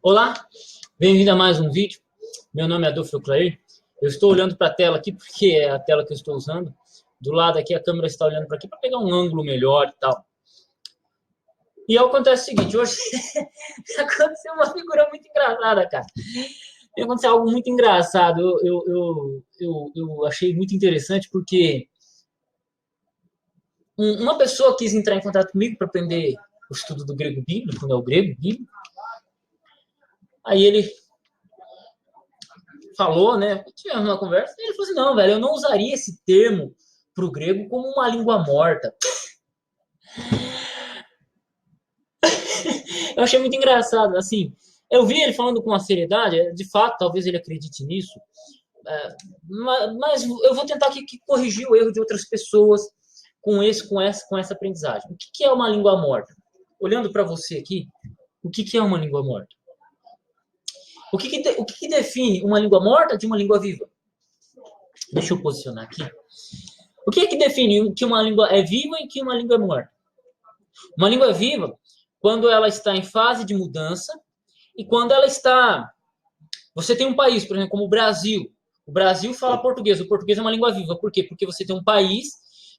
Olá, bem-vindo a mais um vídeo. Meu nome é Adolfo Clair. Eu estou olhando para a tela aqui porque é a tela que eu estou usando. Do lado aqui a câmera está olhando para aqui para pegar um ângulo melhor e tal. E acontece o seguinte, hoje aconteceu uma figura muito engraçada, cara. Aconteceu algo muito engraçado. Eu achei muito interessante porque uma pessoa quis entrar em contato comigo para aprender o estudo do grego bíblico, né, o grego bíblico. Aí ele falou, né? Tivemos uma conversa, e ele falou assim: não, velho, eu não usaria esse termo para o grego como uma língua morta. Eu achei muito engraçado, assim. Eu vi ele falando com uma seriedade, de fato, talvez ele acredite nisso, mas eu vou tentar aqui corrigir o erro de outras pessoas com essa aprendizagem. O que é uma língua morta? Olhando para você aqui, o que é uma língua morta? O que define uma língua morta de uma língua viva? Deixa eu posicionar aqui. O que é que define que uma língua é viva e que uma língua é morta? Uma língua é viva quando ela está em fase de mudança e quando ela está... Você tem um país, por exemplo, como o Brasil. O Brasil fala português. O português é uma língua viva. Por quê? Porque você tem um país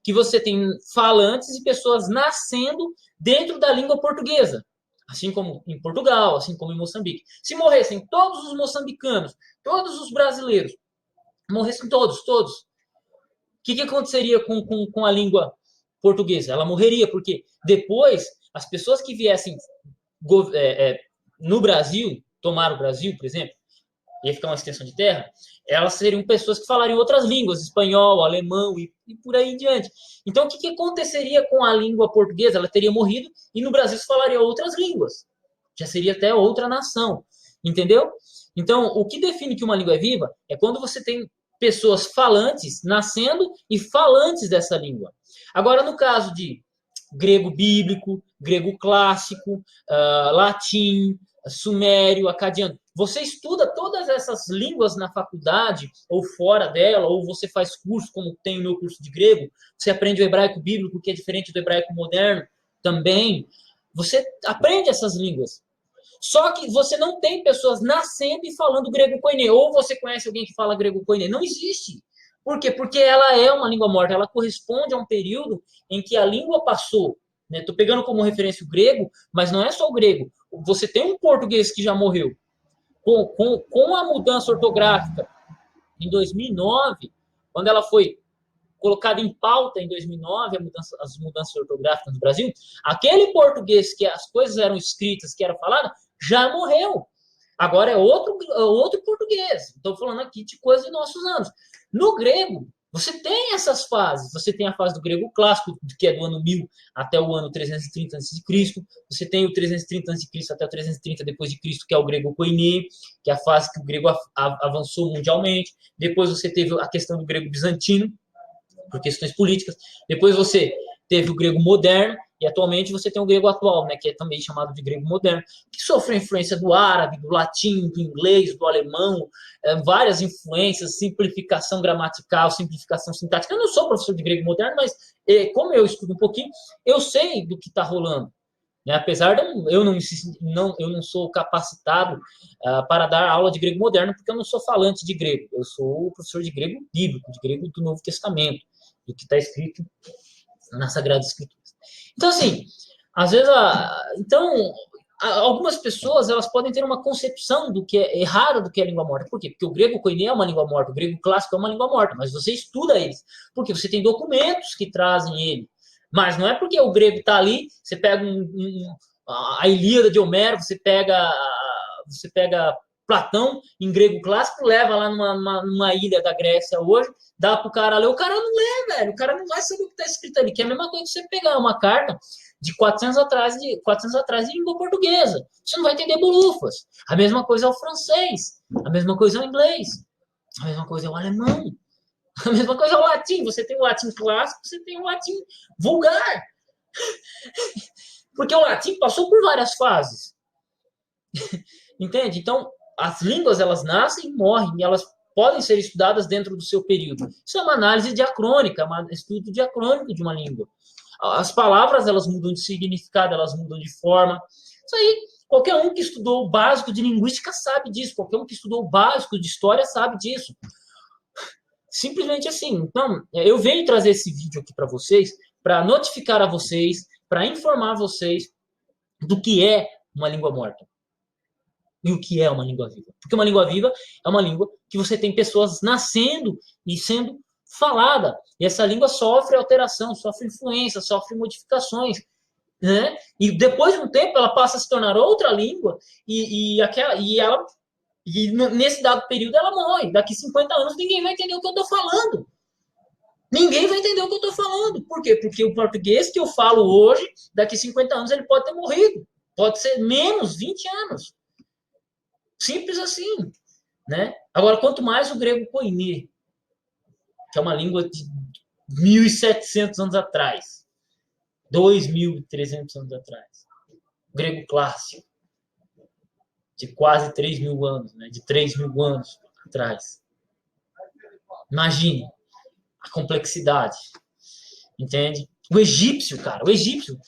que você tem falantes e pessoas nascendo dentro da língua portuguesa. Assim como em Portugal, assim como em Moçambique. Se morressem todos os moçambicanos, todos os brasileiros, morressem todos, o que aconteceria com a língua portuguesa? Ela morreria, porque depois as pessoas que viessem no Brasil, tomar o Brasil, por exemplo, ia ficar uma extensão de terra, elas seriam pessoas que falariam outras línguas, espanhol, alemão e por aí em diante. Então, o que aconteceria com a língua portuguesa? Ela teria morrido e no Brasil se falaria outras línguas. Já seria até outra nação, entendeu? Então, o que define que uma língua é viva é quando você tem pessoas falantes nascendo e falantes dessa língua. Agora, no caso de grego bíblico, grego clássico, latim, sumério, acadiano, você estuda todas essas línguas na faculdade ou fora dela, ou você faz curso, como tem o meu curso de grego, você aprende o hebraico bíblico, que é diferente do hebraico moderno também. Você aprende essas línguas. Só que você não tem pessoas nascendo e falando grego koiné. Ou você conhece alguém que fala grego koiné. Não existe. Por quê? Porque ela é uma língua morta. Ela corresponde a um período em que a língua passou. Estou pegando como referência o grego, mas não é só o grego. Você tem um português que já morreu. Com a mudança ortográfica em 2009, quando ela foi colocada em pauta em 2009, as mudanças ortográficas no Brasil, aquele português que as coisas eram escritas, que era falado, já morreu. Agora é outro português. Estou falando aqui de coisas de nossos anos. No grego, você tem essas fases. Você tem a fase do grego clássico, que é do ano 1000 até o ano 330 a.C. Você tem o 330 a.C. até o 330 depois de Cristo, que é o grego koiné, que é a fase que o grego avançou mundialmente. Depois você teve a questão do grego bizantino, por questões políticas. Depois você teve o grego moderno, e atualmente você tem o grego atual, né, que é também chamado de grego moderno, que sofre a influência do árabe, do latim, do inglês, do alemão, várias influências, simplificação gramatical, simplificação sintática. Eu não sou professor de grego moderno, mas como eu estudo um pouquinho, eu sei do que está rolando. Né? Apesar de eu não sou capacitado para dar aula de grego moderno, porque eu não sou falante de grego. Eu sou professor de grego bíblico, de grego do Novo Testamento, do que está escrito nas Sagradas Escrituras. Então, assim, às vezes, algumas pessoas elas podem ter uma concepção do que é errada do que é língua morta. Por quê? Porque o grego koiné é uma língua morta, o grego clássico é uma língua morta, mas você estuda eles, porque você tem documentos que trazem ele. Mas não é porque o grego está ali, você pega a Ilíada de Homero, você pega Platão em grego clássico, leva lá numa ilha da Grécia hoje, dá pro cara ler, o cara não lê, velho, o cara não vai saber o que está escrito ali, que é a mesma coisa que você pegar uma carta de 400 atrás de língua portuguesa. Você não vai entender bolufas. A mesma coisa é o francês, a mesma coisa é o inglês, a mesma coisa é o alemão, a mesma coisa é o latim. Você tem o latim clássico, você tem o latim vulgar. Porque o latim passou por várias fases. Entende? Então, as línguas, elas nascem e morrem, e elas podem ser estudadas dentro do seu período. Isso é uma análise diacrônica, um estudo diacrônico de uma língua. As palavras, elas mudam de significado, elas mudam de forma. Isso aí Qualquer um que estudou o básico de linguística sabe disso. Qualquer um que estudou o básico de história sabe disso. Simplesmente assim. Então, eu venho trazer esse vídeo aqui para vocês, para notificar a vocês, para informar vocês do que é uma língua morta e o que é uma língua viva. Porque uma língua viva é uma língua que você tem pessoas nascendo e sendo falada. E essa língua sofre alteração, sofre influência, sofre modificações. Né? E depois de um tempo ela passa a se tornar outra língua e nesse dado período ela morre. Daqui 50 anos ninguém vai entender o que eu estou falando. Ninguém vai entender o que eu estou falando. Por quê? Porque o português que eu falo hoje, daqui 50 anos ele pode ter morrido. Pode ser menos 20 anos. Simples assim. Né? Agora, quanto mais o grego koiné, que é uma língua de 1.700 anos atrás, 2.300 anos atrás. O grego clássico, de quase 3.000 anos, né? De 3.000 anos atrás. Imagine a complexidade, entende? O egípcio, cara, o egípcio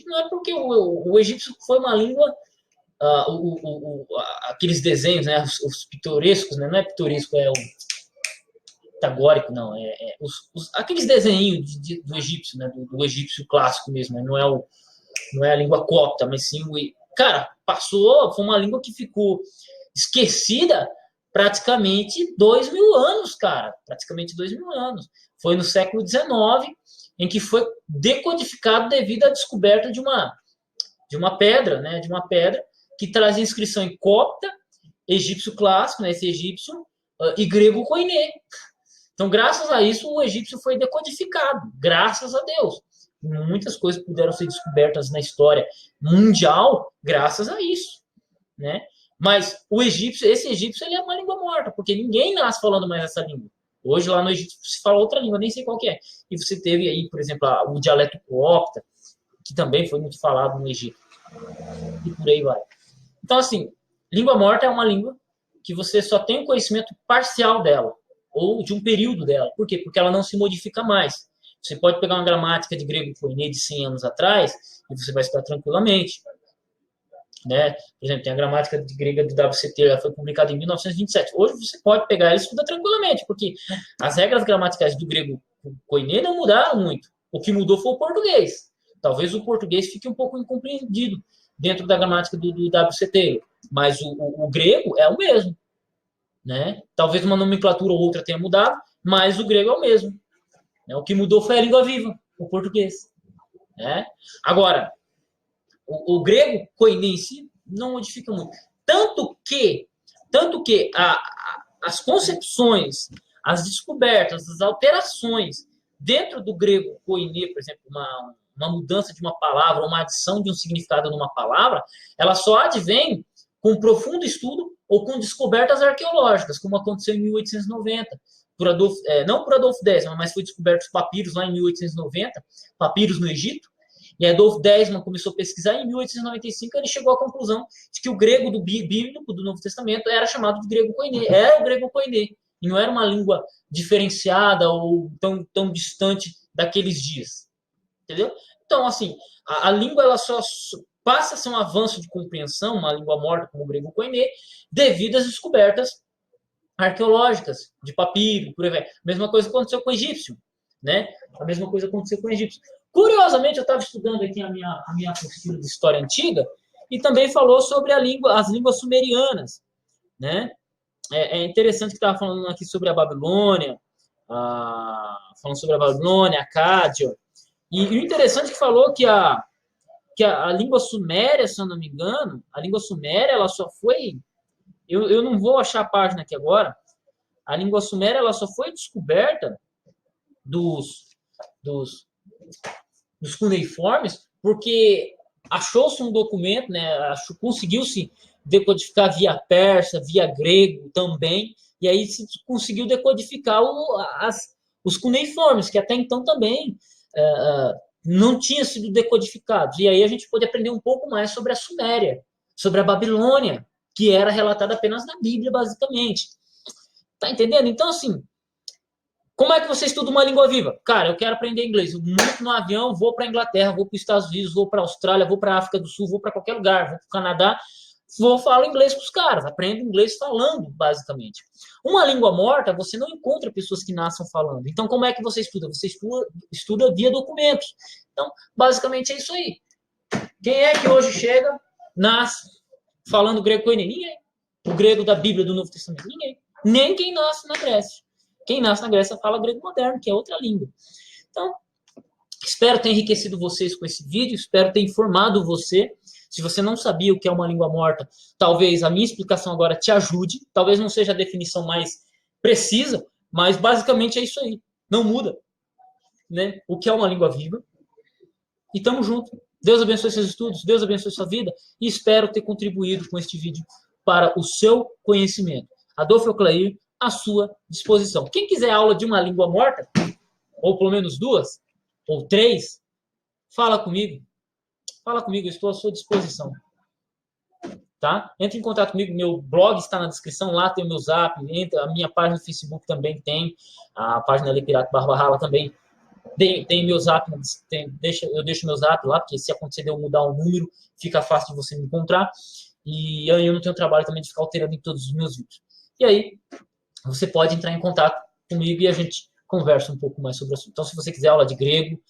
não é porque o egípcio foi uma língua, aqueles desenhos, né? Os pitorescos, né? Não é pitoresco, é o pitagórico, não. Aqueles desenhos do egípcio, né? Do egípcio clássico mesmo, né? Não é a língua copta, mas sim cara, foi uma língua que ficou esquecida praticamente 2.000 anos, cara. Praticamente 2.000 anos. Foi no século XIX em que foi decodificado devido à descoberta de uma pedra, né? De uma pedra que traz inscrição em copta, egípcio clássico, né? Esse egípcio, e grego koiné. Então, graças a isso, o egípcio foi decodificado. Graças a Deus. Muitas coisas puderam ser descobertas na história mundial graças a isso, né? Mas esse egípcio, ele é uma língua morta, porque ninguém nasce falando mais essa língua. Hoje, lá no Egito, se fala outra língua, nem sei qual que é. E você teve aí, por exemplo, o dialeto copta, que também foi muito falado no Egito. E por aí vai. Então, assim, língua morta é uma língua que você só tem o conhecimento parcial dela, ou de um período dela. Por quê? Porque ela não se modifica mais. Você pode pegar uma gramática de grego koiné de 100 anos atrás e você vai estudar tranquilamente. Né? Por exemplo, tem a gramática de grega do WCT, ela foi publicada em 1927. Hoje você pode pegar ela e estudar tranquilamente, porque as regras gramaticais do grego koiné não mudaram muito. O que mudou foi o português. Talvez o português fique um pouco incompreendido dentro da gramática do WCT, mas o grego é o mesmo. Né? Talvez uma nomenclatura ou outra tenha mudado, mas o grego é o mesmo. O que mudou foi a língua viva, o português. Né? Agora, o grego koiné em si não modifica muito. Tanto que as concepções, as descobertas, as alterações dentro do grego koiné, por exemplo, uma mudança de uma palavra, uma adição de um significado numa palavra, ela só advém com profundo estudo ou com descobertas arqueológicas, como aconteceu em 1890. Não por Adolfo Desman, mas foi descoberto os papiros lá em 1890, papiros no Egito, e Adolfo Desman começou a pesquisar, e em 1895 ele chegou à conclusão de que o grego do bíblico, do Novo Testamento, era chamado de grego koiné, era o grego koiné, e não era uma língua diferenciada ou tão distante daqueles dias. Entendeu? Então, assim, a língua ela só passa a ser um avanço de compreensão, uma língua morta como o grego koiné, devido às descobertas arqueológicas, de papiro, por aí vai. Mesma coisa aconteceu com o egípcio, né? A mesma coisa aconteceu com o egípcio. Curiosamente, eu estava estudando aqui a minha apostila de história antiga e também falou sobre as línguas sumerianas, né? É interessante que estava falando aqui sobre a Babilônia, a Cádia, e o interessante é que falou que a língua suméria, se eu não me engano, a língua suméria ela só foi... Eu não vou achar a página aqui agora. A língua suméria ela só foi descoberta dos cuneiformes porque achou-se um documento, né? Conseguiu-se decodificar via persa, via grego também, e aí se conseguiu decodificar os cuneiformes, que até então também não tinham sido decodificados. E aí a gente pode aprender um pouco mais sobre a Suméria, sobre a Babilônia, que era relatada apenas na Bíblia, basicamente. Tá entendendo? Então, assim, Como é que você estuda uma língua viva? Cara, eu quero aprender inglês. Eu monto no avião, vou para a Inglaterra, vou para os Estados Unidos, vou para a Austrália, vou para a África do Sul, vou para qualquer lugar, vou para o Canadá, vou falar inglês com os caras. Aprendo inglês falando, basicamente. Uma língua morta, você não encontra pessoas que nasçam falando. Então, como é que você estuda? Você estuda via documentos. Então, basicamente é isso aí. Quem é que hoje chega, nasce falando grego com ninguém? O grego da Bíblia do Novo Testamento? Ninguém. Nem quem nasce na Grécia. Quem nasce na Grécia fala grego moderno, que é outra língua. Então, espero ter enriquecido vocês com esse vídeo, espero ter informado você. Se você não sabia o que é uma língua morta, talvez a minha explicação agora te ajude. Talvez não seja a definição mais precisa, mas basicamente é isso aí. Não muda, né? O que é uma língua viva. E tamo junto. Deus abençoe seus estudos, Deus abençoe sua vida e espero ter contribuído com este vídeo para o seu conhecimento. Adolfo Euclair, à sua disposição. Quem quiser aula de uma língua morta, ou pelo menos 2, ou 3, fala comigo. Fala comigo, eu estou à sua disposição. Tá? Entre em contato comigo, meu blog está na descrição, lá tem o meu zap, entra, a minha página no Facebook também tem, a página ali Pirata Barbarrala também tem meu zap, eu deixo meu zap lá, porque se acontecer de eu mudar o número, fica fácil de você me encontrar. E eu não tenho trabalho também de ficar alterando em todos os meus vídeos. E aí, você pode entrar em contato comigo e a gente conversa um pouco mais sobre o assunto. Então, se você quiser aula de grego,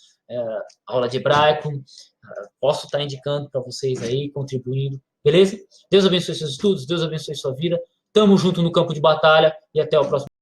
aula de hebraico, posso estar indicando para vocês aí, contribuindo. Beleza? Deus abençoe seus estudos, Deus abençoe sua vida. Tamo junto no campo de batalha e até o próximo.